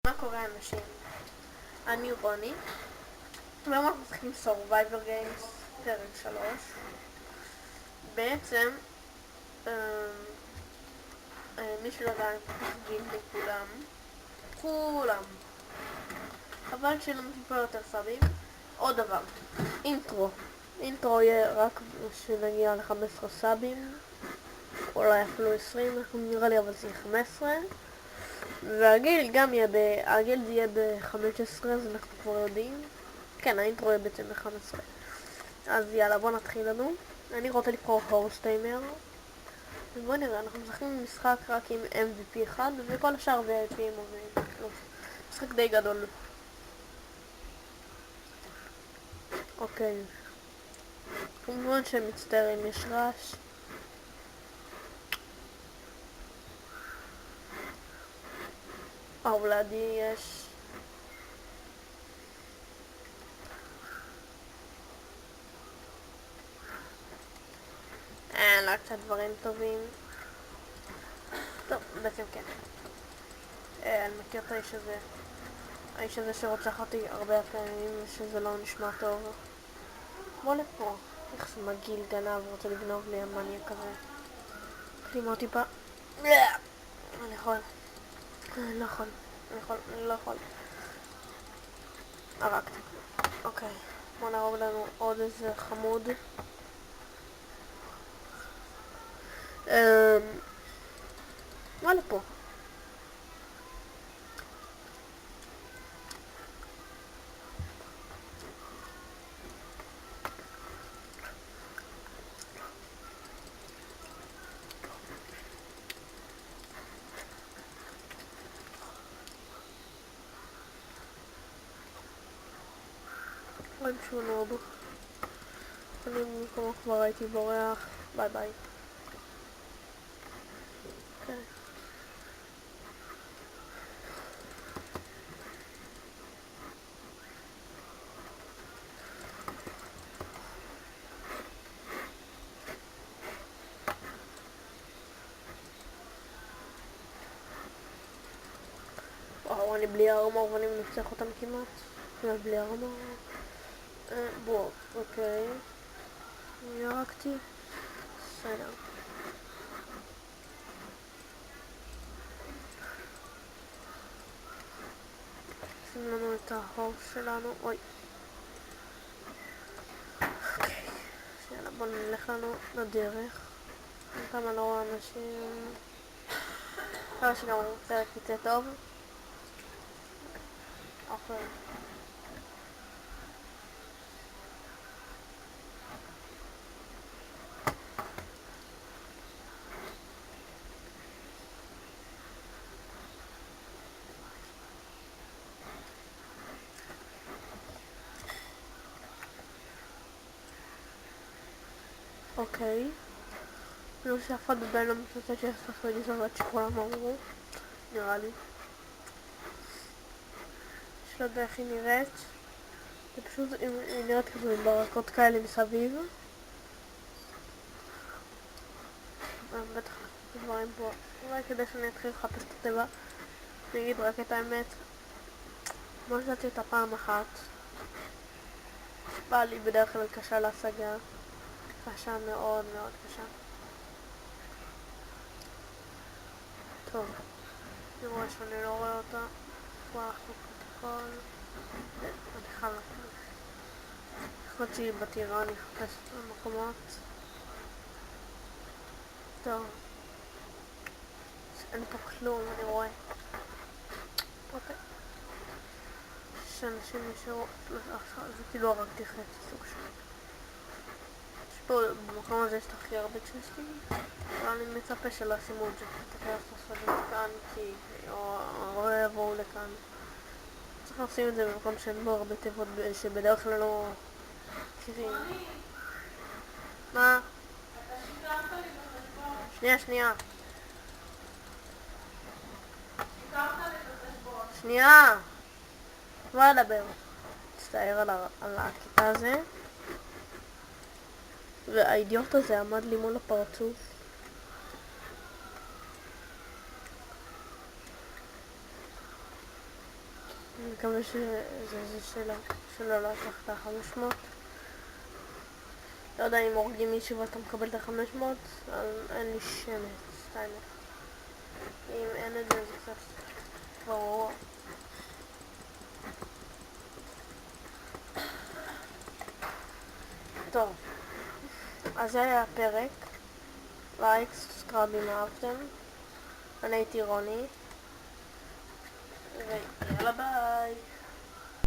מה קורה אנשים? אני רוני, והיום אנחנו משחקים Survivor Games, פרק 3. בעצם, מי שלא יודע, אני פותח גילדי כולם. אבל שלא טיפה יותר סבים. עוד דבר, אינטרו יהיה רק כשנגיע ל-15 סאבים, אולי אפילו 20, נראה לי אבל זה יהיה 15. והגיל גם יהיה הגיל יהיה ב-15, אז אנחנו כבר יודעים. כן, האינטרו יהיה בעצם ב-15. אז יאללה, בוא נתחיל לנו. אני רוצה לבחור הורסטיימר. ובוא נראה, אנחנו משחקים משחק רק עם MVP אחד, וכל השאר VIPים או משחק די גדול. אוקיי. כמובן שמצטער אם יש רעש. אולי יש... לא קצת דברים טובים. טוב, בעצם כן. אני מכיר את האיש הזה שרוצח אותי הרבה פעמים ושזה לא נשמע טוב. בוא לפה. איך זה מגעיל גנב ורוצה לגנוב לי המניה כזה. קלימה טיפה. אני לא יכול. הרגתי. אוקיי. בוא נרוג לנו עוד איזה חמוד. מה לפה? רואים שהוא נוב. אני במקומו כבר הייתי בורח. ביי ביי. אוקיי. וואו, אני בלי ארמור ואני מנצח אותם כמעט. בלי ארמור. בוא, אוקיי. ירקתי. בסדר. שים לנו את ההור שלנו. אוי. אוקיי. יאללה, בוא נלך לנו לדרך. כמה לא רואה אנשים. כמה שגם פרק יצא טוב. אוקיי. אוקיי. לא שאף אחד בבין לא מצטט שהסוף לגיזרת שכולם אמרו. נראה לי. יש לה איך היא נראית. זה פשוט, היא נראית כזה עם ברקות כאלה מסביב. בטח דברים פה. אולי כדי שאני אתחיל לחפש את הטבע. אני אגיד רק את האמת. לא ידעתי אותה פעם אחת. בא לי בדרך כלל קשה להשגה. קשה מאוד מאוד קשה. טוב. אני רואה שאני לא רואה אותה. וואו, הכל. אני חייב להכניס. יכול להיות שהיא בטירה, אני אחפש במקומות. טוב. אין פה כלום, אני רואה. אוקיי. יש אנשים נשארו... זה כאילו הרגתי חצי סוג שלי. יש פה, במקום הזה יש הכי הרבה צ'סטים. אבל אני מצפה שלא ישימו את זה. תתחיל לעשות את זה כאן, כי... או יבואו לכאן. צריך לשים את זה במקום שאין בו הרבה תיבות שבדרך כלל לא... מכירים. מה? שנייה. שנייה! מה לדבר? תצטער על הכיתה הזה. והאידיוט הזה עמד לי מול הפרצוף. אני מקווה שזה שלא לקח את ה-500. לא יודע אם הורגים מישהו ואתה מקבל את ה-500, אז אין לי שמץ, האמת. אם אין את זה, זה קצת ברור. טוב, אז זה היה הפרק. לייק, סאבסקרייב אם אהבתם. אני הייתי רוני. ויאללה ביי.